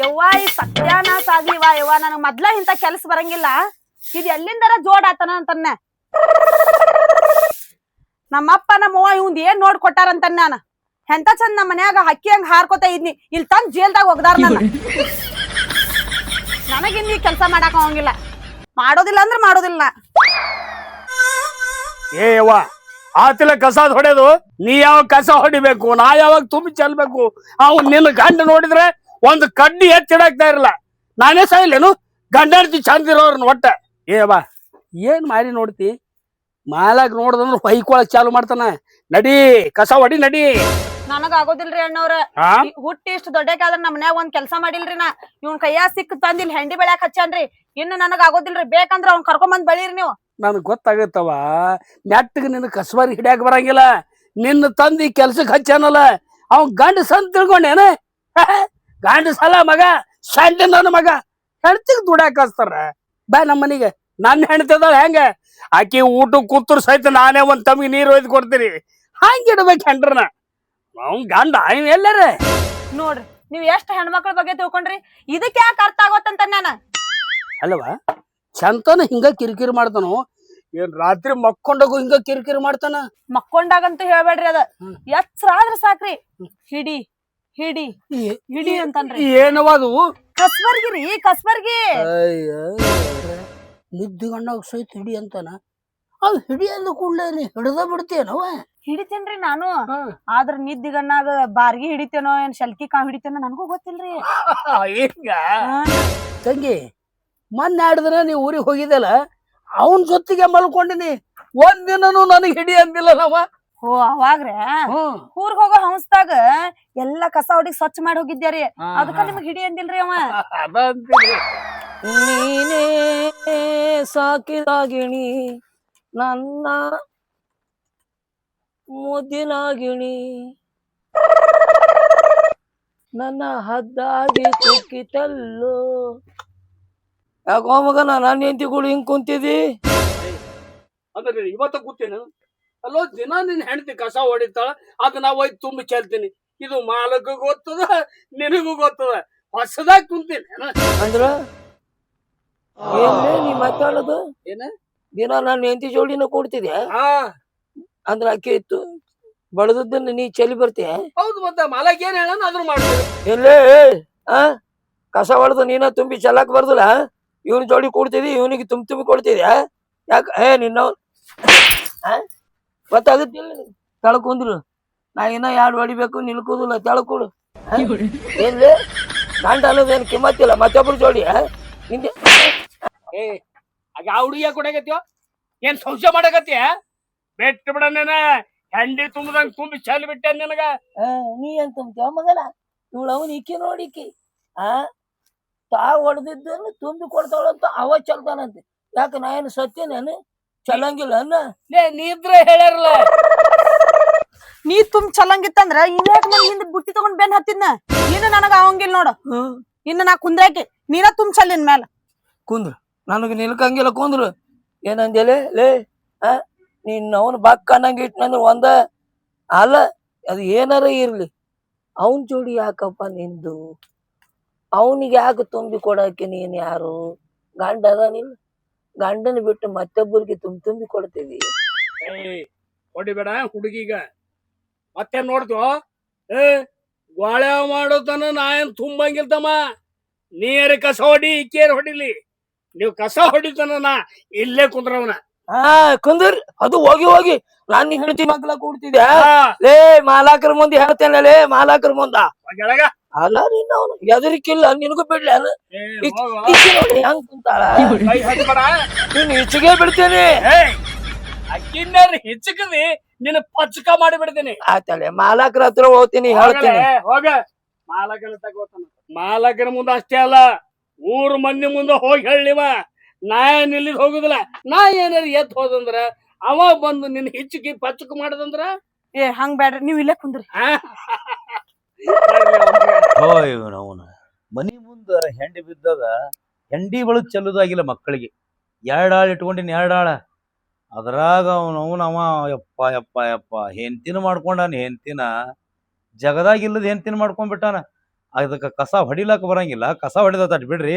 ಯವ್ವ ಈ ಸತ್ಯಾನಾಶ ಆಗ್ಲಿವಾ ಯವ್ವ ನನಗ್ ಮೊದ್ಲ ಇಂತ ಕೆಲ್ಸ ಬರಂಗಿಲ್ಲ. ಇದ್ ಎಲ್ಲಿಂದರ ಜೋಡ್ ಆತನ ಅಂತನ್ನ ನಮ್ಮಪ್ಪ ನಮ್ಮವ್ವ ಇವಂದ್ ಏನ್ ನೋಡ್ ಕೊಟ್ಟಾರಂತ ನಾನ ಎಂತ ಚಂದ ನಮ್ಮ ಮನ್ಯಾಗ ಹಕ್ಕಿ ಹಂಗ ಹಾರ್ಕೋತ ಇದ್ನಿ ಇಲ್ಲಿ ತಂದ್ ಜೇಲ್ದಾಗ ಒಗ್ದಾರ ನನಗಿನ್ ಈ ಕೆಲ್ಸ ಮಾಡಾಕ ಹೋಗಿಲ್ಲ. ಮಾಡೋದಿಲ್ಲ ಅಂದ್ರ ಮಾಡೋದಿಲ್ಲ. ಏ ಯವ್ವ ಆತಿಲ ಕಸ ಹೊಡೆದು ನೀ ಯಾವಾಗ ಕಸ ಹೊಡಿಬೇಕು, ನಾ ಯಾವಾಗ ತುಂಬಿ ಚೆಲ್ಬೇಕು? ಅವ್ ನಿನ್ನ ಗಂಡ ನೋಡಿದ್ರೆ ಒಂದು ಕಡ್ಡಿ ಎತ್ತಿಡಾಕ್ತಾ ಇರಲ್ಲ. ನಾನೇ ಸಾಯಿಲ್ಲೇನು ಗಂಡ ಹೆಂಡ್ತಿ ಚಂದ ಇರೋರ್ನ ಒಟ್ಟ. ಏ ಬಾ ಏನ್ ಮಾರಿ ನೋಡ್ತಿ? ಮಾಲಾಗ್ ನೋಡ್ದಂದ್ರ ಹೊಯ್ಕೊಳಕ್ ಚಾಲು ಮಾಡ್ತಾನ. ನಡಿ ಕಸ ಹೊಡಿ ನಡಿ. ನನಗ ಆಗೋದಿಲ್ರಿ ಅಣ್ಣವ್ರ. ಹುಟ್ಟಿ ಇಷ್ಟ ದೊಡ್ಡಕಾದ್ರ ನಮ್ಮ ಮನ್ಯಾಗ ಒಂದ್ ಕೆಲ್ಸ ಮಾಡಿಲ್ರಿ ನಾ. ಇವ್ನ ಕೈಯ ಸಿಕ್ ತಂದ್ ಇಲ್ಲಿ ಹೆಂಡಿ ಬೆಳ್ಯಾಕ ಹಚ್ಚಾನ್ರಿ. ಇನ್ನು ನನಗ ಆಗೋದಿಲ್ರಿ. ಬೇಕಂದ್ರ ಅವ್ನ್ ಕರ್ಕೊಂಡ್ ಬಳೀರಿ ನೀವು. ನನ್ಗ್ ಗೊತ್ತಾಗತ್ತವ ನೆಟ್ಟಗ್ ನಿನ್ನ ಕಸಬಾರಿ ಹಿಡಿಯಾಕ ಬರಂಗಿಲ್ಲ. ನಿನ್ನ ತಂದಿ ಕೆಲ್ಸಕ್ ಹಚ್ಚಾನಲ್ಲ ಅವ್ ಗಂಡ ಸಂತ ತಿಳ್ಕೊಂಡೇನ? ಗಂಡ ಸಲ ಮಗ ಸಂಡೆ ನನ್ನ ಮಗ ಹೆಣ್ತಿಗ್ ದುಡ್ಯಾಕ ಹಚ್ತಾರ. ಬಾ ನಮ್ಮ ಮನಿಗೆ ನನ್ನ ಹೆಣ್ತಿದಾಳ ಹೆಂಗ ಆಕಿ ಊಟ ಕೂತರು ಸಹಿತ ನಾನೇ ಒಂದ್ ತಮ್ಗೆ ನೀರು ಒಯ್ದು ಕೊಡ್ತೀರಿ. ಹಂಗಿಡ್ಬೇಕು ಹೆಂಡ್ರನ. ಅವ್ ಗಂಡ ಎಲ್ಲಾರ ನೋಡ್ರಿ ನೀವ್ ಎಷ್ಟ್ ಹೆಣ್ಮಕ್ಳ ಬಗ್ಗೆ ತಿಳ್ಕೊಂಡ್ರಿ. ಇದಕ್ಕೆ ಯಾಕೆ ಅರ್ಥ ಆಗೋತ್ತಂತ ನಾನ ಅಲ್ವಾ? ಚಂತನ ಹಿಂಗ ಕಿರಿಕಿರಿ ಮಾಡ್ತಾನು. ಏನ್ ರಾತ್ರಿ ಮಕ್ಕೊಂಡಾಗು ಹಿಂಗ ಕಿರಿಕಿರಿ ಮಾಡ್ತಾನ? ಮಕ್ಕೊಂಡಾಗಂತೂ ಹೇಳ್ಬೇಡ್ರಿ. ಅದ ಎಚ್ಚರ ಆದ್ರ ಸಾಕ್ರಿ ಹಿಡಿ ಹಿಡಿ ಹಿಡಿ ಅಂತನ್ರಿ. ಏನವ ಅದು? ಕಸ್ಬರ್ಗಿರಿ ಕಸ್ಬರ್ಗಿ. ನಿದ್ದಿಗಣ್ಣಾಗ ಸಹಿತ ಹಿಡಿ ಅಂತಾನ. ಅವ್ ಹಿಡಿ ಅಂದ ಕೂಡ್ಲೆ ನೀ ಹಿಡ್ದ ಬಿಡ್ತೇನವ? ಹಿಡಿತೇನ್ರಿ ನಾನು. ಆದ್ರ ನಿದ್ದಿಗಣ್ಣಾಗ ಬಾರ್ಗಿ ಹಿಡಿತೇನೋ ಏನ್ ಶಲ್ಕಿ ಕಾವ್ ಹಿಡಿತೇನೋ ನನಗೂ ಗೊತ್ತಿಲ್ರಿ. ಈಗ ತಂಗಿ ಮೊನ್ನೆ 2 ದಿನ ನೀ ಊರಿಗೆ ಹೋಗಿದ್ದಲ್ಲ, ಅವನ್ ಜೊತೆಗೆ ಮಲ್ಕೊಂಡಿನಿ. ಒಂದಿನನು ನನಗ್ ಹಿಡಿ ಅಂದಿಲ್ಲ ನಾವ. ಓ ಅವಾಗ್ರೆ ಊರ್ಗ್ ಹೋಗೋ ಹಂಸ್ದಾಗ ಎಲ್ಲಾ ಕಸ ಹೊಡಿ ಸ್ವಚ್ಛ ಮಾಡಿ ಹೋಗಿದ್ಯಾರಿ. ಅದಕ್ಕ ನಿಮಗ್ ಹಿಡಿ ಅಂದಿಲ್ರಿ ಅವ. ನೀನೇ ಸಾಕಿದಾಗಿಣಿ ನನ್ನ ಮುದ್ದಿನಾಗಿಣಿ, ನನ್ನ ಹದ್ದಾಗಿ ಕುಕ್ಕಿತಲ್ಲೋ. ಯಾಕೋ ಮಗನ ನನ್ನ ಹೆಂಡತಿಗಳು ಹಿಂಗ್ ಕುಂತಿದಿ? ಅಂದ್ರೆ ಇವತ್ತ ಕೂತೇನು? ಅಲ್ಲೋ ದಿನ ನಿನ್ ಹೆಂಡತಿ ಕಸ ಹೊಡಿತಾಳ, ಅದ್ ನಾ ಒಯ್ದು ತುಂಬಿ ಚೆಲ್ತೀನಿ. ಇದು ಮಾಲಕ್ಕೂ ಗೊತ್ತದ ನಿನಗೂ ಗೊತ್ತದ. ಹೊಸದಾಗಿ ಕುಂತೀನಿ ಅಂದ್ರ ಏನ್ಲೇ ನೀ ಮಾತಾಡೋದು? ಏನ ದಿನ ನನ್ನ ಹೆಂಡತಿ ಜೋಡಿನ ಕೂಡ್ತಿದ್ಯಾ? ಅಂದ್ರ ಅಕ್ಕಿ ಇತ್ತು ಬಡದನ್ನ ನೀ ಚೆಲ್ಲಿ ಬರ್ತೀಯ? ಹೌದು, ಮತ್ತೆ ಮಾಲಕ್ ಏನ್ ಹೇಳ ಅದ್ರ ಮಾಡ್ತೀವಿ. ಎಲ್ಲೇ ಕಸ ಹೊಡೆದು ನೀನ ತುಂಬಿ ಚೆಲ್ಲಕ್ ಬರ್ದಲ್ಲ. ಇವನ್ ಜೋಡಿ ಕೂಡ್ತಿದಿ, ಇವನಿಗೆ ತುಂಬಿ ಕೊಡ್ತಿದ್ಯಾ? ಯಾಕ ನಿನ್ನ ಗೊತ್ತಾಗುತ್ತಿಲ್ಲ. ತೆಳ್ಕೊಂದ್ರು ನಾ ಇನ್ನ 2 ಹೊಡಿಬೇಕು ನಿಲ್ಕೋದಿಲ್ಲ. ತೆಳ್ಕೊಡು. ಏನ್ಲೇ ಗಂಡ ಅನ್ನೋದೇನ್ ಕಿಮ್ಮತ್ತಿಲ್ಲ ಮತ್ತೊಬ್ರು ಜೋಡಿ ನಿಂದೆ. ಆ ಹುಡುಗಿಯ ಕೊಡಗತ್ತೀವ ಏನ್ ಸಂಶಯ ಮಾಡಕತ್ತೀಯ? ಬೆಟ್ಟು ಬಿಡನೇನ ಹೆಂಡಿ ತುಂಬದಂಗ ತುಂಬಿ ಚೆಲ್ ಬಿಟ್ಟೆ ನಿನಗ. ನೀ ಏನ್ ತುಂಬ್ತೇವ ಮಗನ? ಇವಳು ಅವನ್ ಇಕ್ಕಿ ನೋಡಿಕ್ಕಿ ತಾ ಹೊಡೆದಿದ್ದನ್ನು ತುಂಬಿ ಕೊಡ್ತಾಳಂತ ಅವ ಚಲ್ತಾನಂತೆ. ಯಾಕ ನಾ ಏನು ಸತ್ಯನೇನು ಚಲಂಗಿಲ್ಲ ಅನ್ನ? ನೀ ಇದ್ರೆ ಹೇಳ್ಯಾರಲ್ಲ. ನೀ ತುಂಬ ಚಲಂಗಿತ್ತಂದ್ರ ಇನ್ಯಾಕ ನನ್ ಹಿಂದ್ ಬುಟ್ಟಿ ತಗೊಂಡ್ ಬೆನ್ ಹತ್ತಿದ್ನ. ಇನ್ನು ನನಗ ಅವಂಗಿಲ್ಲ ನೋಡು. ಇನ್ನು ನಾ ಕುಂದ್ರಾಕಿ ನೀನ ತುಂಬ ಚಲ್ಲಿನ ಮ್ಯಾಲ ಕುಂದ್ರು. ನನಗ ನಿಲ್ಕಂಗಿಲ್ಲ ಕುಂದ್ರು. ಏನಂದೇಲೆ ಲೇ ನೀನ್ ಅವನು ಬಕ್ ಅನ್ನಂಗ ಇಟ್ನಂದ್ರ ಒಂದ ಅಲ್ಲ. ಅದು ಏನಾರ ಇರ್ಲಿ, ಅವನ್ ಜೋಡಿ ಯಾಕಪ್ಪ ನಿಂದು? ಅವನಿಗೆ ಯಾಕೆ ತುಂಬಿ ಕೊಡಕ್ಕೆ ನೀನ್ ಯಾರು? ಗಂಡ ಅದಾನಿಲ್ಲ, ಗಂಡನ ಬಿಟ್ಟು ಮತ್ತೊಬ್ಬರಿಗೆ ತುಂಬಿ ಕೊಡ್ತೀವಿ. ಹೊಡಿಬೇಡ ಹುಡುಗಿಗ. ಮತ್ತೆ ನೋಡ್ತೋ ಗೋಳೆ ಮಾಡೋತನ ನಾ ಏನ್ ತುಂಬಂಗಿಲ್ತಮ್ಮ. ನೀರ ಕಸ ಹೊಡಿ, ಈಕೇರ್ ಹೊಡಿಲಿ. ನೀವ್ ಕಸ ಹೊಡಿತನ ನಾ ಇಲ್ಲೇ ಕುಂದ್ರವನ. ಕುಂದರ್ ಅದು ಹೋಗಿ ಹೋಗಿ ನಾನು ಹೆಂಡತಿ ಮಕ್ಳ ಕೂಡ್ತಿದ್ಯಾ? ಲೇ ಮಾಲಾಕರ ಮುಂದೆ ಹೇಳ್ತೇನೆ. ಲೇ ಮಾಲಾಕರ ಮುಂದ ಅಲ್ಲ ನಿನ್ನ ಅವನು ಎದರಿಕಿಲ್ಲ ನಿನಗೂ ಬಿಡ್ಲಿ. ಅಲ್ಲ ನೋಡಿ ಹಂಗ ಕುಂತಾಳ. ನೀನ್ ಹೆಚ್ಚಿಗೆ ಬಿಡ್ತೇನೆ. ಅಕ್ಕಿನಾರ ಹೆಚ್ಚಕದಿ ನಿನ್ನ ಪಚ್ಚಕ ಮಾಡಿ ಬಿಡ್ತೀನಿ. ಆತಲೆ ಮಾಲಾಕರ ಹತ್ರ ಹೋಗ್ತೀನಿ, ಹೇಳ್ತೀನಿ. ಹೋಗ ಮಾಲಕನ ತಗೋತಾನ. ಮಾಲಕನ ಮುಂದೆ ಅಷ್ಟೇ ಅಲ್ಲ, ಊರ್ ಮಂದಿ ಮುಂದೆ ಹೋಗಿ ಹೇಳಿವ. ನಾ ಏನ್ ಇಲ್ಲಿದ್ ಹೋಗುದಿಲ್ಲ. ನಾ ಏನಾರ ಎತ್ ಹೋದಂದ್ರ ಅವ ಬಂದು ನಿನ್ ಹಿಚ್ಚಕಿ ಪಚ್ಚಕ ಮಾಡದಂದ್ರ ಹಂಗ್ ಬ್ಯಾಡ್ರಿ, ನೀವ್ ಇಲ್ಲೇ ಕುಂದ್ರಿ. ಅವನ ಮನಿ ಮುಂದ ಹೆಂಡಿ ಬಿದ್ದದ. ಹೆಂಡಿ ಬಳದ್ ಚೆಲ್ಲುದಾಗಿಲ್ಲ ಮಕ್ಕಳಿಗೆ. 2 ಆಳು ಇಟ್ಕೊಂಡಿನ 2 ಆಳ. ಅದ್ರಾಗ ಅವನವ ಯಪ್ಪ ಯಪ್ಪ ಯಪ್ಪ ಹೆಂತಿನ ಮಾಡ್ಕೊಂಡಾನ. ಹೆಂತಿನ ಜಗದಾಗ ಇಲ್ಲದ ಹೆಂತಿನ ಮಾಡ್ಕೊಂಡ್ಬಿಟ್ಟಾನ. ಅದಕ್ಕೆ ಕಸ ಹೊಡಿಲಾಕ ಬರಂಗಿಲ್ಲ, ಕಸ ಹೊಡಿದ ಬಿಡ್ರಿ,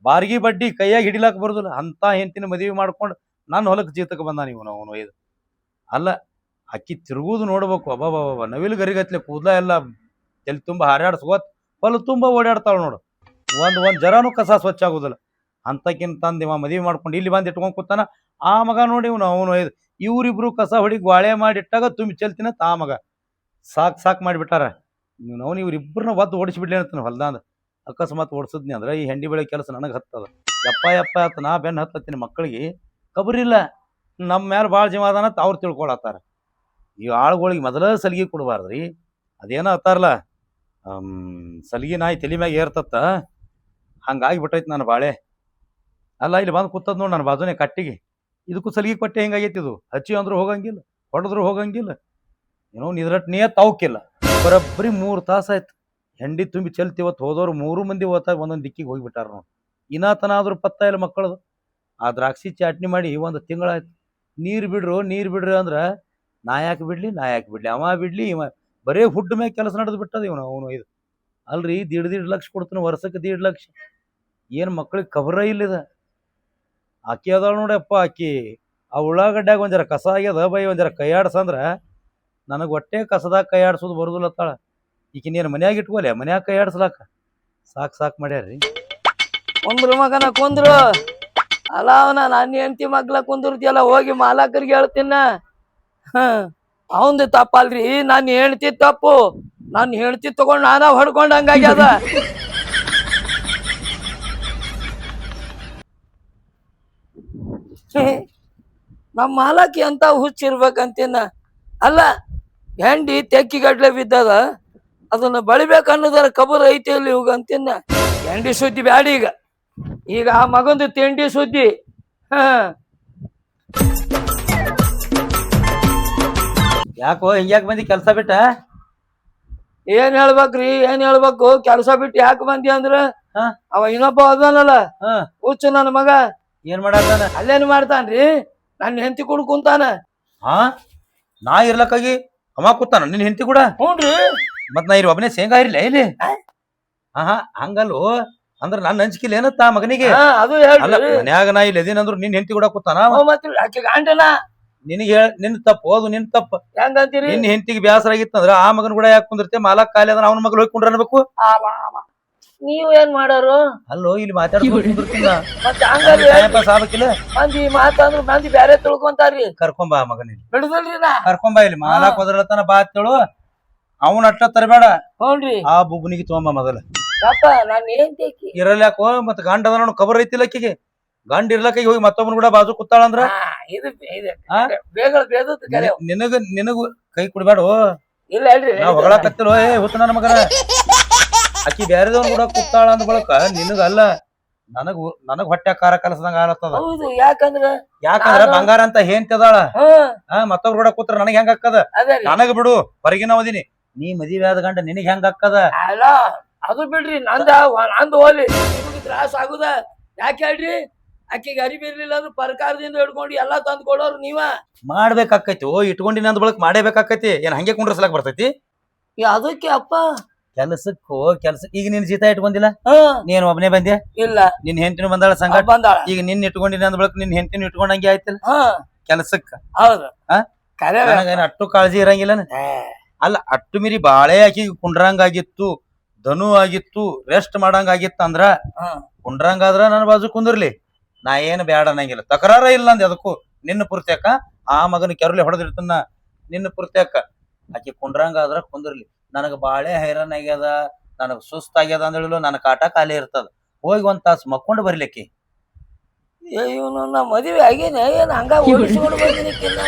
ಬಾರ್ಗಿ ಬಡ್ಡಿ ಕೈಯಾಗ ಹಿಡಿಲಾಕ ಬರುದಿಲ್ಲ ಅಂತ ಹೆಂಡತಿನ ಮದುವೆ ಮಾಡ್ಕೊಂಡು ನನ್ನ ಹೊಲಕ್ಕೆ ಜೀತಕ್ಕೆ ಬಂದ ನೀವು ನಾವು ಇದು ಅಲ್ಲ. ಅಕ್ಕಿ ತಿರುಗುದು ನೋಡ್ಬೇಕು, ಅಬ್ಬಾಬಾಬಾ ನವಿಲು ಗರಿಗತ್ಲೆ ಕೂದ್ಲ ಎಲ್ಲ ತಲೆ ತುಂಬ ಹಾರಾಡ್ಸ್ಕೋತ್ ಹೊಲ ತುಂಬ ಓಡಾಡ್ತಾಳ ನೋಡು. ಒಂದ್ ಜರಾನು ಕಸ ಸ್ವಚ್ಛ ಆಗುದಿಲ್ಲ. ಅಂತಕಿನ್ ತಂದು ಇವ ಮದುವೆ ಮಾಡ್ಕೊಂಡು ಇಲ್ಲಿ ಬಂದು ಇಟ್ಕೊಂಡ್ ಕೂತಾನ. ಆ ಮಗ ನೋಡಿ ಅವನು ಇವ್ರಿಬ್ರು ಕಸ ಹೊಡಿ ಗ್ವಾಳೆ ಮಾಡಿ ಇಟ್ಟಾಗ ತುಂಬಿ ಚೆಲ್ತಿನ ಆ ಮಗ ಸಾಕ್ ಮಾಡಿಬಿಟ್ಟಾರ. ಅವ್ನು ಇವ್ರಿಬ್ರನ್ನ ಒದ್ದು ಓಡಿಸ್ಬಿಡ್ಲಿ ಅಂತಾನೆ ಹೊಲ್ದಾಂದ. ಅಕಸ್ಮಾತ್ ಓಡಿಸಿದ್ನಿ ಅಂದ್ರೆ ಈ ಹೆಂಡಿ ಬೆಳೆ ಕೆಲಸ ನನಗೆ ಹತ್ತದ. ಯಪ್ಪ ಆತ ನಾ ಬೆನ್ನು ಹತ್ತತ್ತೀನಿ ಮಕ್ಕಳಿಗೆ ಕಬರಿಲ್ಲ. ನಮ್ಮ ಮ್ಯಾಲ ಭಾಳ ಜೀವಾದಾನ ಅವ್ರು ತಿಳ್ಕೊಳತ್ತಾರ. ಈ ಆಳುಗಳಿಗೆ ಮೊದಲ ಸಲಿಗೆ ಕೊಡಬಾರ್ದ್ರಿ. ಅದೇನೋ ಅತ್ತಾರಲ್ಲ, ಸಲಿಗೆ ನಾಯಿ ತಲೆ ಮ್ಯಾಗ ಏರ್ತತ್ತ, ಹಂಗಾಗಿ ಬಿಟ್ಟೈತಿ ನನ್ನ ಬಾಳೆ. ಅಲ್ಲ ಇಲ್ಲಿ ಬಂದು ಕೂತದ್ ನೋಡಿ ನನ್ನ ಬಾಜುನೇ ಕಟ್ಟಿಗೆ, ಇದಕ್ಕೂ ಸಲಿಗೆ ಕೊಟ್ಟೆ ಹೆಂಗಾಗೈತಿ ಇದು. ಹಚ್ಚಿ ಅಂದ್ರೂ ಹೋಗಂಗಿಲ್ಲ, ಹೊಡೆದ್ರು ಹೋಗಂಗಿಲ್ಲ, ಏನೋ ನಿದ್ರಟ್ ನಿಯತ್ ಅವಕ್ಕಿಲ್ಲ. ಬರೋಬ್ಬರಿ 3 ತಾಸು ಆಯ್ತು ಹೆಂಡಿ ತುಂಬಿ ಚೆಲ್ತಿ. ಇವತ್ತು ಹೋದವ್ರು 3 ಮಂದಿ ಹೋತಾಗ ಒಂದೊಂದು ದಿಕ್ಕಿಗೆ ಹೋಗಿಬಿಟ್ಟಾರ ನೋಡಿ. ಇನ್ನಾತನ ಆದ್ರೂ ಪತ್ತ ಇಲ್ಲ ಮಕ್ಕಳದು. ಆ ದ್ರಾಕ್ಷಿ ಚಾಟ್ನಿ ಮಾಡಿ 1 ತಿಂಗಳಾಯ್ತು. ನೀರು ಬಿಡ್ರಿ ಅಂದ್ರೆ ನಾ ಯಾಕೆ ಬಿಡ್ಲಿ ಅವ ಬಿಡ್ಲಿ ಇವ ಬರೇ ಹುಡ್ ಮ್ಯಾಗ ಕೆಲಸ ನಡೆದು ಬಿಟ್ಟದ ಅವನು ಇದು. ಅಲ್ರಿ 1.5 ಲಕ್ಷ ಕೊಡ್ತಾನೆ ವರ್ಷಕ್ಕೆ, 1.5 ಲಕ್ಷ. ಏನು ಮಕ್ಕಳಿಗೆ ಕಬರ ಇಲ್ಲಿದ. ಆಕಿ ಅದಾಳ ನೋಡಪ್ಪ, ಆಕಿ ಆ ಉಳ್ಳಾಗಡ್ಡ್ಯಾಗ ಒಂಜರ ಕಸ ಆಗ್ಯದ ಬೈ, ಒಂಜರ ಕೈಯಾಡ್ಸಂದ್ರ ನನಗೆ ಹೊಟ್ಟೆ ಕಸದಾಗ ಕೈಯಾಡ್ಸೋದು ಬರುದಿಲ್ಲತ್ತಾಳ. ಈಕಿ ನೀನು ಮನ್ಯಾಗ ಇಟ್ಕೊಲೆ, ಮನ್ಯಾಗ ಕೈಯಾಡ್ಸ್ಲಾಕ ಸಾಕು ಮಾಡ್ಯಾರ್ರಿ. ಕುಂದ್ರು ಮಗನ ಕುಂದ್ರು. ಅಲ್ಲ ಅವನ ನನ್ನ ಹೆಂಡತಿ ಮಗ್ಲ ಕುಂದಿರ್ತಿಯಲ್ಲ, ಹೋಗಿ ಮಾಲಕರಿಗೆ ಹೇಳ್ತೀನ. ಅವಂದು ತಪ್ಪಲ್ರಿ, ನಾನು ಹೆಂಡತಿ ತಪ್ಪು. ನಾನು ಹೆಂಡತಿ ತಗೊಂಡು ನಾನ ಹೊಡ್ಕೊಂಡ್ ಹಂಗಾಗ್ಯದ. ನಮ್ಮ ಮಾಲಕಿ ಅಂತ ಹುಚ್ಚಿರ್ಬೇಕಂತೀನ. ಅಲ್ಲ ಹೆಂಡಿ ತೆಕ್ಕಿಗಡ್ಲೆ ಬಿದ್ದದ, ಅದನ್ನ ಬಳಿಬೇಕನ್ನೋದರ ಕಬರ್ ಐತಿ ಇಲ್ಲಿ ಇವಾಗಂತೀನ. ಹೆಂಡಿ ಸುದ್ದಿ ಬ್ಯಾಡಿ ಈಗ ಆ ಮಗಂದು ತಿಂಡಿ ಸುದ್ದಿ. ಯಾಕೋ ಹಿಂಗ್ಯಾಕೆ ಬಂದಿ ಕೆಲಸ ಬಿಟ್ಟ? ಏನ್ ಹೇಳ್ಬೇಕು ಕೆಲಸ ಬಿಟ್ಟು ಯಾಕೆ ಬಂದಿ ಅಂದ್ರ, ಅವ ಇನ್ನೊಬ್ಬ ಅದಾನಲ್ಲ ಹುಚ್ಚು ನನ್ನ ಮಗ, ಏನ್ ಮಾಡತ್ತಾನ? ಅಲ್ಲೇನ್ ಮಾಡ್ತಾನ್ರಿ, ನನ್ನ ಹೆಂಡತಿ ಕೂಡ ಕುಂತಾನ. ನಾ ಇರ್ಲಕ್ಕಾಗಿ ಅವ ಕೂತಾನ ನಿನ್ ಹೆಂಡತಿ ಕೂಡ? ಹ್ಞೂನ್ರಿ. ಮತ್ ನಾ ಒಬ್ಬನೇ ಶೇಂಗಾ ಇರ್ಲಿ ಇಲ್ಲಿ? ಹಂಗಲ್ಲು ಅಂದ್ರ ನನ್ನ ಹಂಚಿಕಿಲ್ಲ ಏನತ್ತ ಮಗನಿಗೆ? ಅದು ಅಲ್ಲ ಮನ್ಯಾಗ ನಾ ಇಲ್ಲಿ ಎದಿನಂದ್ರು ನಿನ್ ಹೆಂಡತಿ ಕೂಡ ಕೂತಾನ. ಆಕೆ ಗಂಡನ ನಿನಗೆ ನಿನ್ ತಪ್ಪು, ಅದು ನಿನ್ ತಪ್ಪ. ಹೆಂಗಂತೀರಿ? ನಿನ್ ಹೆಂಡತಿಗೆ ಬ್ಯಾಸರ ಆಗಿತ್ತಂದ್ರ ಆ ಮಗನ್ ಕೂಡ ಯಾಕೆ ಕುಂದಿರ್ತೆ? ಮಾಲಕ್ ಖಾಲಿ ಅದನ್ನ ಅವನ ಮಗಳು ಹೋಗಿ ಕುಂಡ್ರ ಅನ್ಬೇಕು. ನೀವ್ ಏನ್ ಮಾಡೋರು? ಅಲ್ಲೋ ಇಲ್ಲಿ ಮಾತಾಡ್ತಿರ್ತೀನ ಮತ್ತೆ ಹಂಗಾಗಿ ಆಗ್ಬೇಕಿಲ್ಲ. ಮಂದಿ ಮಾತಂದ್ರ ಮಂದಿ ಬ್ಯಾರೆ ತಿಳ್ಕೊಂತಾರ್ರಿ. ಕರ್ಕೊಂಬಾ ಮಗನಿಗೆ, ಬಿಡುದಲ್ರಿ ನಾ. ಕರ್ಕೊಂಬಾ ಇಲ್ಲಿ ಮಾಲಾಕ್ ಹೋದ್ರತನ ಬಾ ಅಂತೇಳು. ಅವನ ಅಟ್ಟ ತರಬೇಡ. ಹ್ಞೂನ್ರಿ. ಆ ಬುಬ್ಬನಿಗೆ ತಗೊಂಬ ಮೊದಲ. ಪಾಪ ನಾನು ಏನ್ ತೇಕಿ ಇರಲ್ಯಾಕೋ ಮತ್ ಗಂಡ ಅದ ನೋಡ್ ಕಬರ್ ಐತಿಲ್ಲ ಆಕಿಗೆ. ಗಂಡ ಇರ್ಲಕ್ಕ ಹೋಗಿ ಮತ್ತೊಬ್ಬನ ಕೂಡ ಬಾಜು ಕೂತಾಳಂದ್ರ ಇದು ಬೇಗ ಬೇದತ್ ಕರೆ. ನಿನಗ ಕೈ ಕೊಡ್ಬೇಡ. ಇಲ್ಲ ಹೇಳ್ರಿ, ನಾ ಹೊಗಳಕತ್ತಿರೋ ಹುತ್ತ ನನ್ನ ಮಗನ. ಆಕಿ ಬ್ಯಾರೆದವ್ನ ಕೂಡ ಕೂತಾಳ ಅಂದ ಬಳಕ ನಿನಗಲ್ಲ ನನಗ್ ಹೊಟ್ಟೆ ಕಾರ ಕಲಸದಂಗ ಆಲತ್ತದ. ಹೌದು. ಯಾಕಂದ್ರ ಬಂಗಾರ ಅಂತ ಹೇಂತದಾಳ. ಮತ್ತೊಬ್ರು ಕೂಡ ಕೂತ್ರ ನನಗ್ ಹೆಂಗ ಅಕ್ಕದ? ನನಗ್ ಬಿಡು, ಹೊರಗಿನ ಓದಿನಿ. ನೀ ಮದುವೆ ಆದ ಗಂಡ ನಿನಗ್ ಹೆಂಗ ಅಕ್ಕದ? ಅಲ್ಲ ಅದು ಬಿಡ್ರಿ, ನಂದು ಹೋಲಿ ತ್ರಾಸ ಆಗುದ. ಯಾಕೆ ಹೇಳ್ರಿ, ಆಕಿಗೆ ಅರಿವಿ ಇರ್ಲಿಲ್ಲ ಅಂದ್ರೆ ಸರ್ಕಾರದಿಂದ ಹಿಡ್ಕೊಂಡು ಎಲ್ಲಾ ತಂದ್ ಕೊಡೋರು ನೀವ. ಮಾಡ್ಬೇಕಾಕೈತಿ. ಇಟ್ಕೊಂಡಿನ ಅಂದ ಬಳಕ ಮಾಡೇಬೇಕಾಕೈತಿ. ಏನ್ ಹಂಗೆ ಕುಂಡ್ರಸ್ಲಾಕ್ ಬರ್ತೈತಿ? ಅದಕ್ಕೆ ಅಪ್ಪ ಕೆಲ್ಸ ಈಗ ನಿನ್ ಜೀತ ಇಟ್ಕೊಂಡಿಲ್ಲ, ನೀನ್ ಒಬ್ಬನೇ ಬಂದೆ ಇಲ್ಲ, ನಿನ್ ಹೆಂಡತಿನೂ ಬಂದಾಳ ಸಂಗಾಟ ಬಂದಾಳ. ಈಗ ನಿನ್ ಇಟ್ಕೊಂಡಿನ ಅಂದ ಬಳಕ ನಿನ್ ಹೆಂಡತಿನೂ ಇಟ್ಕೊಂಡಂಗೆ ಆಯ್ತಿಲ್ಲ ಕೆಲ್ಸಕ್ಕ. ಹೌದು. ಅಟ್ಟು ಕಾಳಜಿ ಇರಂಗಿಲ್ಲ. ಅಲ್ಲ ಅಟ್ಟು ಮೀರಿ ಬಾಳೆ ಹಾಕಿ ಕುಂಡ್ರಂಗಾಗಿತ್ತು, ಧನು ಆಗಿತ್ತು, ರೆಸ್ಟ್ ಮಾಡಂಗಾಗಿತ್ತ ಅಂದ್ರ ಕುಂಡ್ರಂಗಾದ್ರ ನನ್ನ ಬಾಜು ಕುಂದಿರ್ಲಿ, ನಾ ಏನು ಬ್ಯಾಡ ಅನ್ನಂಗಿಲ್ಲ. ತಕರಾರ ಇಲ್ಲ ಅಂದ ಅದಕ್ಕೂ. ನಿನ್ನ ಪೂರ್ತಿಯಾಕ ಆ ಮಗನ ಕೆರಳಿ ಹೊಡೆದಿರ್ತನ, ನಿನ್ನ ಪೂರ್ತಿಯಾಕ ಆಕಿ ಕುಂಡ್ರಂಗಾದ್ರ ಕುಂದಿರ್ಲಿ. ನನಗ ಬಾಳೆ ಹೈರಾಣ ಆಗ್ಯದ, ನನಗ್ ಸುಸ್ತ ಆಗ್ಯದ ಅಂದೇಳು ನನ್ನ ಕಾಟ ಖಾಲಿ ಇರ್ತದ. ಹೋಗಿ 1 ತಾಸು ಮಕ್ಕೊಂಡು ಬರ್ಲಿಕ್ಕೆ. ಇವನು ನಾ ಮದುವೆ ಆಗೇನೆ ಏನ್ ಹಂಗ ಓಡಿಸ್ಕೊಂಡು ಬಂದಿನಿಕ್ಕಿಲ್ಲ.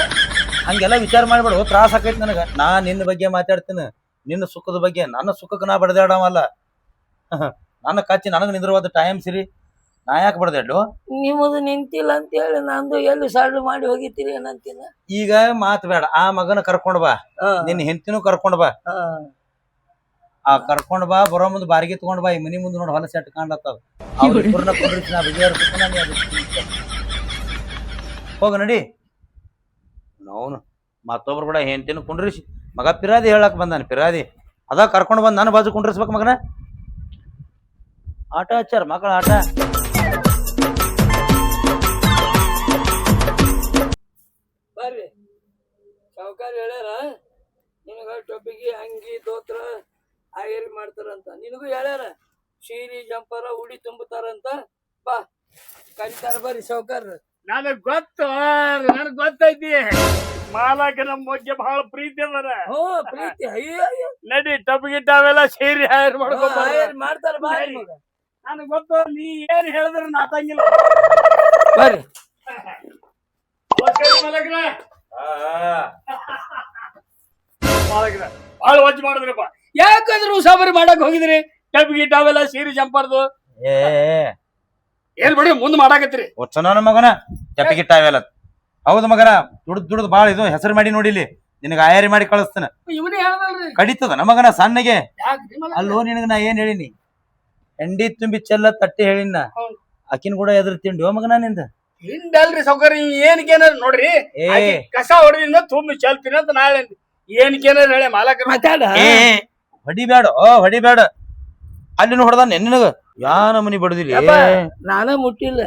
ಹಂಗೆಲ್ಲ ವಿಚಾರ ಮಾಡ್ಬೇಡ, ತ್ರಾಸ ಆಕೈತಿ ನನಗ. ನಾ ನಿನ್ನ ಬಗ್ಗೆ ಮಾತಾಡ್ತೀನಿ, ನಿನ್ನ ಸುಖದ ಬಗ್ಗೆ. ನನ್ನ ಸುಖಕ್ಕೆ ನಾ ಬಡ್ದಾಡವಲ್ಲ. ನನ್ನ ಕಚ್ಚಿ ನನಗ ನಿಂದ್ರವಾದ ಟೈಮ್ ಸಿರಿ, ನಾ ಯಾಕೆ ಬಡ್ದಾಡ್ಲು? ನಿಮ್ಮದು ನಿಂತಿಲ್ಲ ಅಂತ ಹೇಳಿ ನಂದು ಎಲ್ಲಿ ಸಾಡ್ಲು ಮಾಡಿ ಹೋಗಿತ್ತೀರಿ ಏನಂತೀನ. ಈಗ ಮಾತ್ ಬೇಡ, ಆ ಮಗನ ಕರ್ಕೊಂಡ್ ಬಾ, ನಿನ್ನ ಹೆಂಡತಿನೂ ಕರ್ಕೊಂಡ್ ಬಾ. ಆ ಕರ್ಕೊಂಡ್ ಬಾ, ಬರೋ ಮುಂದ್ ಬಾರಿಗೆ ತಗೊಂಡ್ ಬಾ. ಈ ಮನಿ ಮುಂದ್ ನೋಡಿ ಹೊಲ ಸೆಟ್ ಕಾಣ್ಲತ್ತದ. ಅವ್ರಿಬ್ಬರನ್ನ ಕುಂಡ್ರಿಸಿ ನಾ ಹೋಗ ನಡಿ. ಅವನು ಮತ್ತೊಬ್ರು ಕೂಡ ಹೆಂಡತಿನೂ ಕುಂಡ್ರಿಸಿ ಮಗ ಪಿರಾದಿ ಹೇಳಕ್ ಬಂದಾನ. ಪಿರಾದಿ ಅದ ಕರ್ಕೊಂಡ್ ಬಂದ್ ನನ್ನ ಬಾಜು ಕುಂಡ್ರಿಸ್ಬೇಕು ಮಗನ. ಆಟ ಹಚ್ಚಾರ ಮಕ್ಕಳ ಆಟ. ಬರ್ರಿ ಸಾವುಕಾರ ಹೇಳ್ಯಾರ ನಿನಗ ಟೊಪ್ಪಿಗೆ ಅಂಗಿ ದೋತ್ರ ಆಯರಿ ಮಾಡ್ತಾರಂತ, ನಿನಗೂ ಹೇಳ್ಯಾರ ಸೀರೆ ಜಂಪರ ಉಡಿ ತುಂಬುತ್ತಾರಂತ. ಬಾ ಕರಿತಾರ ಬರ್ರಿ ಸಾವುಕಾರ. ನನಗ್ ಗೊತ್ತೈತಿ ಮಾಲಕ ನಮ್ ಬಗ್ಗೆ ಬಹಳ ಪ್ರೀತಿ ಅದಾರ. ಪ್ರೀತಿ ನಡಿ ಟೊಪ್ಪಿಗೆ ಅವೆಲ್ಲ ಸೀರೆ ಹೈರ್ ಮಾಡ್ತಾರ. ನನಗ್ ಗೊತ್ತು ನೀ ಏನ್ ಹೇಳಿದ್ರ ನಾತಂಗಿಲ್ಲ. ಬರ್ರಿ ಬಾಳ ವಜ್ಜ ಮಾಡಿದ್ರಪ್ಪ. ಯಾಕಂದ್ರೆ ಉಸಾಬರಿ ಮಾಡಕ್ ಹೋಗಿದ್ರಿ ಟಬ್ಗಿ ಅವೆಲ್ಲ ಸೀರೆ ಜಂಪರ್ದು ಏನ್ ಬಿಡಿ ಮುಂದ್ ಮಾಡಾಕತ್ರಿ. ಒಚ್ಚನ ಮಗನ ಟೆಪ್ಪಿಗಿಟ್ಟ ಅವೆಲ್ಲ ಹೌದು ಮಗನ. ದುಡ್ದು ಬಾಳ ಇದು ಹೆಸರು ಮಾಡಿ ನೋಡಿಲಿ, ನಿನಗ ಆಯಾರಿ ಮಾಡಿ ಕಳಿಸ್ತಾನ. ಇವನೇ ಹೇಳ್ದಲ್ರಿ ಕಡಿತದ ಮಗನ ಸಣ್ಣಗೆ. ಅಲ್ಲೋ ನಿನಗ ನಾ ಏನ್ ಹೇಳಿನಿ, ಎಂಡಿ ತುಂಬಿ ಚೆಲ್ಲ ತಟ್ಟಿ ಹೇಳಿನ ಅಕ್ಕಿನ ಕೂಡ ಎದ್ರ ತಿಂಡಿ ಮಗನ ನಿಂದ ಹಿಂದಲ್ರಿ ಸೌಕರ್ಯ. ಏನಕ್ಕೇನಾರ ನೋಡ್ರಿ ಕಸ ಹೊಡೆದಿಂದ ತುಂಬಿ ಚೆಲ್ತೀನಿ ಅಂತ ನಾಳೆ ಏನಕ್ಕೇನಾರ ಹೇಳಿ ಮಾಲಕ ಹೊಡಿಬೇಡ. ಅಲ್ಲಿನ ಹೊಡೆದ ನಿನಗ ಯಾನ ಮನಿ ಬಡದಿಲ್ಲ. ನಾನ ಮುಟ್ಟಿಲ್ಲ.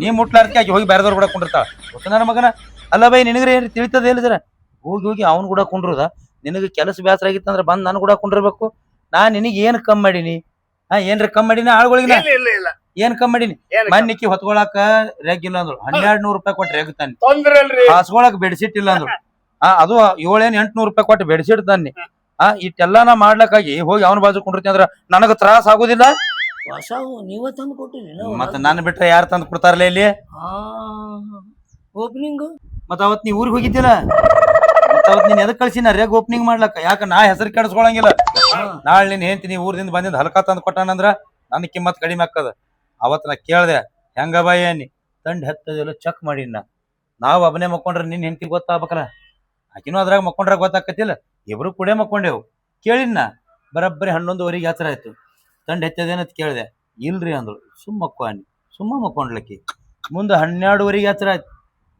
ನೀ ಮುಟ್ಲಾರ್ಕೆ ಆಕಿ ಹೋಗಿ ಬೇರೆದವ್ರು ಕೂಡ ಕುಂಡಿರ್ತಾಳ. ಗೊತ್ತ ಮಗನ. ಅಲ್ಲ ಬೈ ನಿನಗ್ರೆ ಏನ್ ತಿಳಿತದ ಹೇಳಿದ್ರ ಹೋಗಿ ಅವ್ನ್ ಕೂಡ ಕುಂಡ್ರದ. ನಿನಗ ಕೆಲಸ ಬ್ಯಾಸರ ಆಗಿತ್ತಂದ್ರ ಬಂದ್ ನನ್ ಕೂಡ ಕುಂಡಿರ್ಬೇಕು. ನಾ ನಿನಗ್ ಏನ್ ಕಮ್ ಮಾಡೀನಿ? ಏನ್ರ ಕಮ್ ಮಾಡೀನಿ ಆಳ್ಗಳಿಗೆ? ಏನ್ ಕಮ್ ಮಾಡೀನಿ? ಮನ್ನಿಕ್ಕಿ ಹೊತ್ಕೊಳಕ ರೆಗ್ ಇಲ್ಲ ಅಂದ್ರು 1200 ರೂಪಾಯಿ ಕೊಟ್ಟು ರೆಗ್ ತಾನೆ. ಹಾಸ್ಕೊಳಕ್ ಬೆಡ್ಶೀಟ್ ಇಲ್ಲ ಅಂದ್ರು ಅದು 700-800 ರೂಪಾಯಿ ಕೊಟ್ಟು ಬೆಡ್ಶೀಟ್ ತಾನೆ. ಇಟ್ಟೆಲ್ಲಾ ನಾ ಮಾಡ್ಲಕ್ಕಾಗಿ ಹೋಗಿ ಅವ್ನ ಬಾಜು ಕುಂಡಿರ್ತೀನಿ ಅಂದ್ರ ನನಗ ತ್ರಾಸ ಆಗುದಿಲ್ಲ? ನೀವ ತಂದು ಕೊಟ್ಟಿರಿ. ಮತ್ತ ನಾನು ಬಿಟ್ರೆ ಯಾರು ತಂದು ಕೊಡ್ತಾರಲ್ಲ ಇಲ್ಲಿ ಓಪನಿಂಗ್? ಮತ್ತ ಅವತ್ ನೀ ಊರಿಗೆ ಹೋಗಿದ್ದಿಲ್ಲ, ಅವತ್ ನೀನ್ ಎದಕ್ ಕಳ್ಸಿನ ರೆಗ್ ಓಪನಿಂಗ್ ಮಾಡ್ಲಕ್ಕ? ಯಾಕ ನಾ ಹೆಸರು ಕೆಡಿಸ್ಕೊಳಂಗಿಲ್ಲ. ನಾಳೆ ನೀನ್ ಹೇಳ್ತೀನಿ ಊರಿಂದ ಬಂದಿಂದ ಹಲ್ಕಾ ತಂದ್ ಕೊಟ್ಟಾನಂದ್ರ ನನ್ ಕಿಮ್ಮತ್ ಕಡಿಮೆ ಆಕ್ಕದ. ಅವತ್ ನಾ ಕೇಳ್ದೆ ಹೆಂಗ ಬಾಯಿ ಅನ್ನಿ ತಂಡ್ ಹತ್ತದೆಲ್ಲ ಚೆಕ್ ಮಾಡಿನ. ನಾವ್ ಒಬ್ಬನೇ ಮಕ್ಕೊಂಡ್ರೆ ನಿನ್ ಹೆಂಡತಿ ಗೊತ್ತಾಗ್ಬೇಕಲ್ಲ, ಆಕಿನೂ ಅದ್ರಾಗ ಮಕ್ಕೊಂಡ್ರ ಗೊತ್ತಾಕತಿಲ್ಲ. ಇಬ್ರು ಕೂಡೆ ಮಕ್ಕೊಂಡೇವು. ಕೇಳಿನ ಬರಬ್ಬರಿ 11:15 ಹತ್ರ ಆಯ್ತು. ತಂಡ್ ಹೆಚ್ಚದೇನತ್ ಕೇಳ್ದೆ, ಇಲ್ರಿ ಅಂದ್ರು. ಸುಮ್ಮಕ್ಕೋ ಅನ್ನಿ ಸುಮ್ಮ ಮಕ್ಕೊಂಡ್ಲಕ್ಕಿ. ಮುಂದೆ 12:15 ಹತ್ರ ಆಯ್ತು.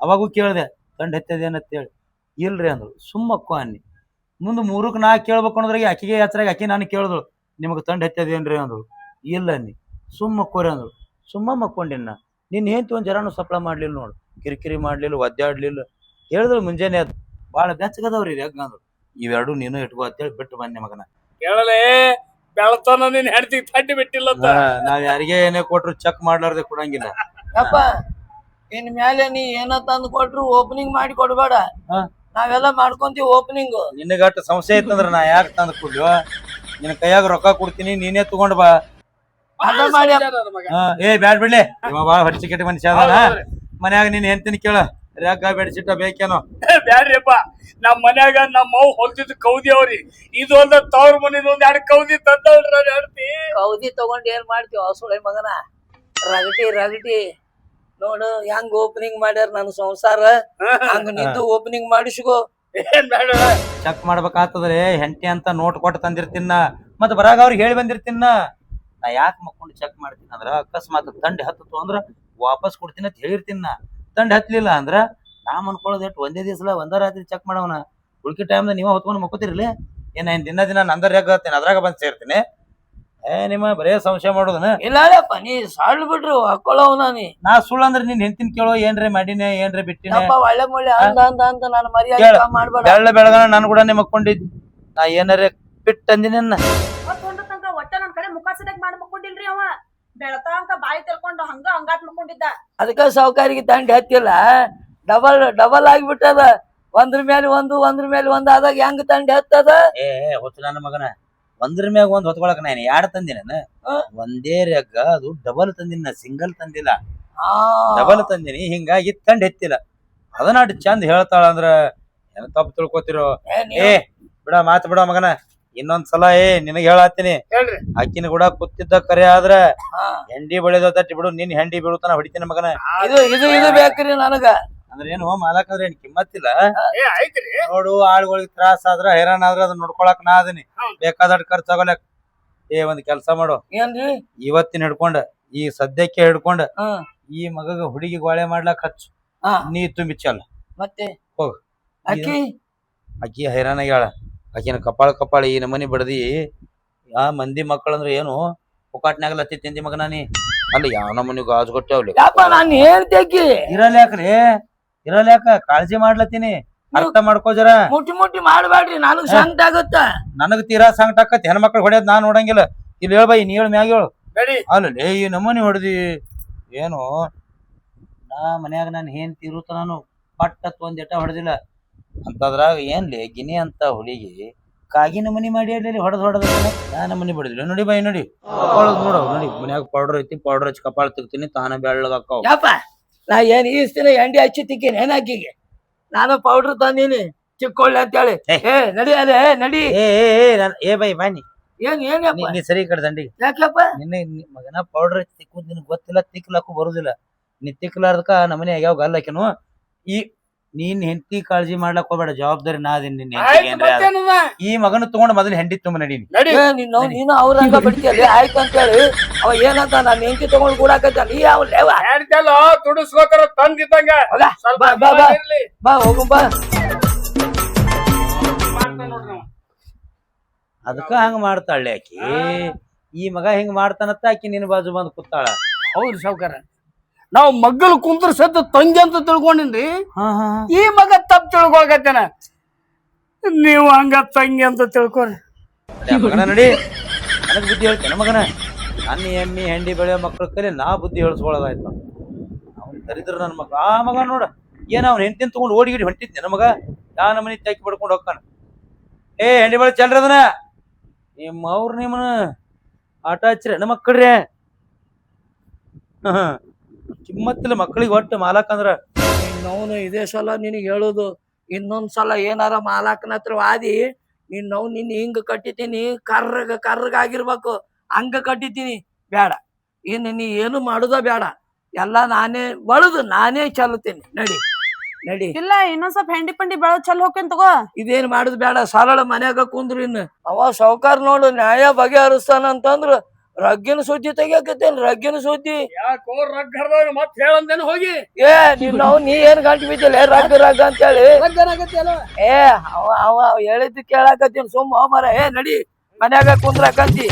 ಅವಾಗೂ ಕೇಳ್ದೆ ತಂಡ್ ಹೆಚ್ಚದೇನತ್ ಹೇಳಿ, ಇಲ್ರಿ ಅಂದ್ರು. ಸುಮ್ಮಕ್ಕೋ ಅನ್ನಿ. ಮುಂದೆ 3ಕ್ಕೆ 4 ಕೇಳ್ಬೇಕು ಅನ್ನೋದ್ರಾಗ ಆಕಿಗೆ ಹತ್ರಾಗ ಆಕಿ ನಾನು ಕೇಳಿದ್ರು, ನಿಮ್ಗೆ ತಂಡ್ ಹೆಚ್ಚದೇನ್ರಿ ಅಂದ್ರು. ಇಲ್ಲ ಅನ್ನಿ. ಸುಮ್ಮಕ್ಕೋರಿ ಅಂದ್ರು. ಸುಮ್ಮ ಮಕ್ಕೊಂಡಿನ. ನಿನ್ ಹೆಂಡತಿ ಒಂದ್ ಜರಾನು ಸಪ್ಲ ಮಾಡ್ಲಿಲ್ಲ ನೋಡು, ಕಿರಿಕಿರಿ ಮಾಡ್ಲಿಲ್ಲ, ಒದ್ದಾಡ್ಲಿಲ್ಲ. ಹೇಳಿದ್ರು ಮುಂಜಾನೆ ಅದು ಬಾಳ ಬೆಚ್ಚಗದವ್ರಿ ರೆಗ್ ಅಂದ್ರು. ಇವೆರಡು ನೀನು ಇಟ್ಕೋ ಅಂತೇಳಿ ಬಿಟ್ಟು ಬಂದೆ ಮಗನ. ಕೇಳಲೆ ಬೆಳತನ ನಿನ್ ಹೆಂಡತಿಗೆ ತಡ್ಡಿ ಬಿಟ್ಟಿಲ್ಲ. ನಾವ್ ಯಾರಿಗೆ ಏನೇ ಕೊಟ್ರು ಚೆಕ್ ಮಾಡ್ಲಾರ್ದೆ ಕೊಡಂಗಿಲ್ಲ. ಅಪ್ಪ ಇನ್ ಮೇಲೆ ನೀ ಏನ ತಂದು ಕೊಟ್ರು ಓಪನಿಂಗ್ ಮಾಡಿ ಕೊಡ್ಬೇಡ. ನಾವೆಲ್ಲ ಮಾಡ್ಕೊಂತೀವಿ ಓಪನಿಂಗ್. ನಿನಗಟ್ಟು ಸಂಶಯ ಇತ್ತಂದ್ರ ನಾ ಯಾಕೆ ತಂದು ಕೊಡ್ಲಿ? ನಿನ್ ಕೈಯಾಗ ರೊಕ್ಕ ಕೊಡ್ತೀನಿ, ನೀನೇ ತಗೊಂಡ್ ಬಾ. ಬ್ಯಾಡ್ ಬಿಡ್ಲಿ, ಇವ ಬಾಳ ಹೊಟ್ಟೆ ಕೆಟ್ಟ ಮನುಷ್ಯ ಅದಾನ. ಮನ್ಯಾಗ ನೀನ್ ಹೆಂಡ್ತಿನ ಕೇಳ, ರ್ಯಾಗ ಬೆಡ್ಶೀಟ ಬೇಕೇನೋ? ಬ್ಯಾಡ್ರಿಪ್ಪ, ನಮ್ ಮನ್ಯಾಗ ನಮ್ಮ ಅವ್ವ ಹೊಲ್ದಿದ್ ಕೌದಿ ಅವ್ರಿ. ಇದು ಒಂದ ತವ್ರ ಮನಿದ್ ಒಂದ್ 2 ಕೌದಿ ತಂದವ್ರ ಹೆಂಡ್ತಿ. ಕೌದಿ ತಗೊಂಡ್ ಏನ್ ಮಾಡ್ತೀವ ಸುಳೆ ಮಗನ? ರಗಟಿ ನೋಡು ಹೆಂಗ್ ಓಪನಿಂಗ್ ಮಾಡ್ಯಾರ ನನ್ನ ಸಂಸಾರ. ಹಂಗ ನಿಂದು ಓಪನಿಂಗ್ ಮಾಡಿಸ್ಕೋ. ಏನ್ ಬೇಡ ಚೆಕ್ ಮಾಡ್ಬೇಕಾಗ್ತದ್ರಿ. ಹೆಂಡತಿ ಅಂತ ನೋಟ್ ಕೊಟ್ಟು ತಂದಿರ್ತೀನ, ಮತ್ ಬರಾಗ ಅವ್ರಿಗೆ ಹೇಳಿ ಬಂದಿರ್ತೀನ. ನಾ ಯಾಕೆ ಮಕ್ಕೊಂಡು ಚೆಕ್ ಮಾಡ್ತೀನಿ ಅಂದ್ರ ಅಕಸ್ಮಾತ್ ತಂಡಿ ಹತ್ತು ಅಂದ್ರ ವಾಪಸ್ ಕೊಡ್ತೀನಿ ಅಂತ ಹೇಳಿರ್ತೀನ. ತಂಡಿ ಹತ್ಲಿಲ್ಲ ಅಂದ್ರ ನಾ ಅನ್ಕೊಳ್ಳೋದು ಎಷ್ಟು ಒಂದೇ ದಿವಸ ಒಂದ ರಾತ್ರಿ ಚೆಕ್ ಮಾಡವನ. ಉಳ್ಕಿ ಟೈಮ್ದಾಗ ನೀವ ಹೊತ್ಕೊಂಡು ಮಕ್ಕೋತಿರ್ಲಿ ಏನ? ದಿನ ನಂದರ್ ಯಾಕ ಅದ್ರಾಗ ಬಂದ್ ಸೇರ್ತೀನಿ. ನಿಮ್ಮ ಬರೇ ಸಂಶಯ ಮಾಡೋದನ? ಇಲ್ಲ ನೀ ಸಾಳ್ ಬಿಡ್ರು ಹಾಕೊಳ್ಳೋವನ ನೀ. ನಾ ಸುಳ್ಳು ಅಂದ್ರೆ ನೀನ್ ಹೆಂಡ್ತಿನ ಕೇಳೋ ಏನ್ರೆ ಮಾಡಿನ ಏನ್ರೆ ಬಿಟ್ಟಿನ ಒಳ್ಳೆ ಮುಳ್ಳೆ ಅಂತ ನಾನು ಮರ್ಯಾದೆ ಮಾಡ್ಬೇಡ. ಬೆಳ್ಳ ಬೆಳಗನ ನಾನು ಕೂಡ ಮಕ್ಕೊಂಡಿದ್ದಿ. ನಾ ಏನಾರ ಬಿಟ್ಟು ಅಂದಿನ ಒಟ್ಟ ನನ್ ಕಡೆ ಮುಖ ಸಿಡಕ್ ಮಾಡಿ ಮಕ್ಕೊಂಡಿಲ್ರಿ. ಅವ ಬೆಳತಾಂಕ ಬಾಯಿ ತೆರ್ಕೊಂಡು ಹಂಗಾತ್ ಮಕ್ಕೊಂಡಿದ್ದ. ಅದಕ್ಕ ಸಾವುಕಾರಿಗೆ ತಂಡಿ ಹತ್ತಿಲ್ಲ, ಡಬಲ್ ಆಗಿಬಿಟ್ಟದ. ಒಂದ್ರ ಮೇಲೆ ಒಂದು ಆದಾಗ ಹೆಂಗ್ ತಂಡಿ ಹತ್ತದ? ಹೊತ್ತು ನನ್ನ ಮಗನ ಒಂದ್ರ ಮ್ಯಾಗ ಒಂದ್ ಹೊತ್ಕೊಳಕ್ ನಾನು 2 ತಂದಿನ. ಒಂದೇ ರೆಗ್ಗ ಅದು ಡಬಲ್ ತಂದಿನ, ಸಿಂಗಲ್ ತಂದಿಲ್ಲ. ಡಬಲ್ ತಂದಿನಿ. ಹಿಂಗಾಗಿ ತಂಡ್ ಎತ್ತಿಲ್ಲ. ಅದನ್ನಾಟ್ ಚಂದ ಹೇಳ್ತಾಳ ಅಂದ್ರ ಏನ ತಪ್ಪು ತಿಳ್ಕೊತಿರೋ? ಬಿಡ ಮಾತು ಬಿಡ ಮಗನ. ಇನ್ನೊಂದ್ಸಲ ನಿನಗ್ ಹೇಳತ್ತೀನಿ, ಅಕ್ಕಿನ ಕೂಡ ಕೂತಿದ್ದ ಕರೆ ಆದ್ರ ಹೆಂಡಿ ಬೆಳೆದ ತಟ್ಟಿ ಬಿಡು. ನಿನ್ ಹೆಂಡಿ ಬೀಳುತ್ತಾನ ಹೊಡಿತೀನಿ ಮಗನ. ಇದು ಬೇಕ್ರಿ ನನಗ. ಅಂದ್ರೆ ಏನು ಮಾಲಕಂದ್ರೆ ಏನ್ ಕಿಮ್ಮತ್ತಿಲ್ಲ. ನೋಡು, ಆಳುಗಳಿಗೆ ತ್ರಾಸ ಆದ್ರ ಹೈರಾಣ ಆದ್ರ ಅದನ್ನ ನೋಡ್ಕೊಳಕ್ ನಾ ಅದೀನಿ. ಬೇಕಾದಟ್ ಖರ್ಚಾಗಲಕ್. ಒಂದ್ ಕೆಲ್ಸ ಮಾಡು, ಇವತ್ತಿನ ಹಿಡ್ಕೊಂಡ ಈ ಸದ್ಯಕ್ಕೆ ಹಿಡ್ಕೊಂಡ ಈ ಮಗಗ ಹುಡುಗಿ ಗೋಳೆ ಮಾಡ್ಲಾಕ್ ಹಚ್ಚು. ನೀ ತುಂಬಿ ಚಲ್ ಮತ್ತೆ ಹೋಗ. ಅಕ್ಕಿ ಹೈರಾಣ ಆಗ್ಯಾಳ. ಆಕಿನ ಕಪಾಳ ಈ ನಮನಿ ಬಡದಿ. ಮಂದಿ ಮಕ್ಕಳಂದ್ರ ಏನು ಪುಕಾಟ್ನಾಗ ಲತ್ತಿ ತಿಂದಿ ಮಗನ ನೀ ಅಲ್ಲ ಯಾವ ನಮ್ಮನಿ ಗಾಜು ಕೊಟ್ಟವ್ಲಿ ಯಪ್ಪ ನಾನು ಹೇಳ್ತೇಕಿ ಇರಲ್ಯಾಕ ಕಾಳಜಿ ಮಾಡ್ಲತ್ತೀನಿ ಅರ್ಥ ಮಾಡ್ಕೋ ಜರ ಮುಟ್ಟಿ ಮಾಡ್ಬೇಡ್ರಿ ನನಗ್ ಸಂಕಟ ಆಗುತ್ತ ನನಗ್ ತೀರಾ ಸಂಕಟ ಆಕತಿ ಹೆಣ್ಮಕ್ಳು ಹೊಡೆಯೋದ್ ನಾನ್ ನೋಡಂಗಿಲ್ಲ ಇಲ್ಲಿ ಹೇಳ್ ಬೈ ನೀ ಹೇಳ ಮ್ಯಾಗ ಹೇಳು ಅಲ್ಲೇ ಈ ನಮ್ಮನಿ ಹೊಡೆದಿ ಏನು ನಾ ಮನ್ಯಾಗ ನಾನು ಹೆಂಡ್ತಿ ಇರುತ್ತ ನಾನು ಪಟ್ಟತ್ ಒಂದ್ ಎಟ ಹೊಡೆದಿಲ್ಲ ಅಂತದ್ರಾಗ ಏನ್ಲಿ ಗಿನಿ ಅಂತ ಹುಡುಗಿ ಕಾಗಿನ ಮನಿ ಮಾಡಿ ಅಲ್ಲಿ ಹೊಡೆದ್ ನಾ ಮನಿ ಬಡಿದಿಲ್ಲ ನೋಡಿ ಬೈ ನೋಡಿ ನೋಡ ನೋಡಿ ಮನ್ಯಾಗ ಪೌಡರ್ ಐತಿ ಪೌಡರ್ ಹಚ್ಚಿ ಕಪಾಳ ತೆಗ್ತೀನಿ ತಾನ ಬೆಳ್ಳಗ ಹಾಕಾವ್ ಯಪ್ಪ ನಾ ಏನ್ ಈಸ್ತಿನ ಎಂಡಿ ಹಚ್ಚಿ ತಿಕ್ಕೇನಿ ಏನಾಕಿಗೆ ನಾನು ಪೌಡರ್ ತಂದೀನಿ ಚಿಕ್ಕೊಳ್ಳಿ ಅಂತೇಳಿ ಏ ನಡಿ ಅದೇ ನಡಿ ಏ ಬೈ ಬಾನಿ ಏನ್ ನೀ ಸರಿ ಕಡೆ ದಂಡಿಗೆ ಯಾಕಪ್ಪ ನಿನ್ನೆ ಮಗನ ಪೌಡರ್ ಹಚ್ಚಿ ತಿಕ್ಕುದ್ ನಿನಗ್ ಗೊತ್ತಿಲ್ಲ ತಿಕ್ಲಾಕು ಬರುದಿಲ್ಲ ನೀ ತಿಕ್ಲಾರ್ದಕ್ಕ ನಮ್ಮನೆ ಆಗ್ಯಾವ ಗಲ್ಲಾಕಿನು ಈ ನೀನ್ ಹೆಂಡತಿ ಕಾಳಜಿ ಮಾಡ್ಲಕ್ ಹೋಗ್ಬೇಡ ಜವಾಬ್ದಾರಿ ನಾ ಅದೀನಿ ನಿನ್ನ ಹೆಂಡತಿಗೆ ಏನ್ರ ಈ ಮಗನ ತಗೊಂಡ್ ಮೊದಲು ಹೆಂಡತಿ ತುಂಬ ನಡೀನಿ ನೀನು ಅವ್ರಂಗ ಬಿಡ್ತೀಯಲ್ಲ ಆಯ್ತು ಅಂತೇಳಿ ಅವ ಏನಂತ ನಾನು ಹೆಂಡತಿ ತಗೊಂಡ್ ಕೂಡಾಕತ್ತ ನೀ ಯಾವ ಲೇವ ತುಡಿಸ್ಕೋತಾರ ತಂದಿದ್ದಂಗ ಬಾ ಹೋಗು ಬಾ ಅದಕ್ಕ ಹಂಗ ಮಾಡ್ತಾಳೆ ಆಕಿ ಈ ಮಗ ಹಿಂಗ್ ಮಾಡ್ತಾನತ್ತ ಆಕಿ ನಿನ್ ಬಾಜು ಬಂದ್ ಕೂತಾಳ ಹೌದು ಸಾವ್ಕಾರ ನಾವ್ ಮಗ್ಗಲ್ ಕುಂತ್ರ ಸತ್ತ ತಂಗಿ ಅಂತ ತಿಳ್ಕೊಂಡಿನ್ರಿ ಈ ಮಗ ತಪ್ಪ ತಿಳ್ಕೊಳಕತ್ತೇನ ನೀವು ಹಂಗ ತಂಗಿ ಅಂತ ತಿಳ್ಕೊರಿ ಮಗನ ನಡಿ ನನಗ್ ಬುದ್ಧಿ ಹೇಳ್ತೇನೆ ಮಗನ ನನ್ನ ಎಮ್ಮಿ ಹೆಂಡಿ ಬೆಳೆಯೋ ಮಕ್ಳ ಕಲಿ ನಾ ಬುದ್ಧಿ ಹೇಳ್ಸ್ಕೊಳ್ಳೋದಾಯ್ತು ಅವ್ನ್ ತರಿದ್ರ ನನ್ ಮಗ ಆ ಮಗ ನೋಡ ಏನ ಅವ್ನ ಹೆಂಡತಿನ ತಗೊಂಡ್ ಓಡಿಗಿಡಿ ಹೊಂಟಿದ್ ನನ್ನ ಮಗ ಯಾ ನಮ್ಮನಿ ತಾಕಿ ಬಡ್ಕೊಂಡು ಹೋಗ್ತಾನ ಏ ಹೆಂಡಿ ಬೆಳೆ ಚಲ್ರಿ ಅದನ್ನ ನಿಮ್ಮ ಅವ್ರ ನಿಮ್ಮನ ಆಟ ಹಚ್ಚ್ರಿ ನಮ್ಮ ಮಕ್ಕಳ್ರಿ ಕಿಮ್ಮತ್ತಿಲ್ಲ ಮಕ್ಕಳಿಗೆ ಒಟ್ಟು ಮಾಲಕ್ ಅಂದ್ರ ನಿನ್ನವನು ಇದೇ ಸಲ ನಿನಗೆ ಹೇಳುದು ಇನ್ನೊಂದ್ ಸಲ ಏನಾರ ಮಾಲಾಕನ ಹತ್ರ ವಾದಿ ನಿನ್ನ ಹಿಂಗ ಕಟ್ಟಿತೀನಿ ಕರ್ರಗ ಆಗಿರ್ಬೇಕು ಹಂಗ ಕಟ್ಟಿತೀನಿ ಬೇಡ ಇನ್ನು ನೀ ಏನು ಮಾಡುದ ಬೇಡ ಎಲ್ಲ ನಾನೇ ಬಳುದು ನಾನೇ ಚಲುತ್ತೀನಿ ನಡಿ ಇಲ್ಲ ಇನ್ನೊಂದ್ ಸ್ವಲ್ಪ ಹೆಂಡಿ ಪಂಡಿ ಬೆಳದ್ ಚಲ್ ಹೋಗ್ತೇನ್ ತಗೋ ಇದೇನ್ ಮಾಡುದು ಬೇಡ ಸರಳ ಮನ್ಯಾಗ ಕುಂದ್ರು ಇನ್ನು ಅವ ಸಾವ್ಕಾರ ನೋಡು ನ್ಯಾಯ ಬಗೆಹರಿಸ್ತಾನ ಅಂತಂದ್ರ ರಗ್ಗಿನ ಸುದ್ದಿ ತೆಗಿಯಕತ್ತೇನ್ ರಗ್ಗಿನ ಸುದ್ದಿ ಯಾಕೋ ರಗ್ಗರ್ದಾಗ ಮತ್ ಹೇಳಂದೇನು ಹೋಗಿ ಏ ನೀ ಏನ್ ಗಂಟು ಬಿದ್ದಿಲ್ಲ ರಗ್ಗ ಅಂತೇಳಿ ಏ ಅವ ಹೇಳಿದ್ದು ಕೇಳಾಕತ್ತೀನಿ ಸುಮ್ಮ ಮರ ಏ ನಡಿ ಮನ್ಯಾಗ ಕುಂದ್ರಾಕಂತಿ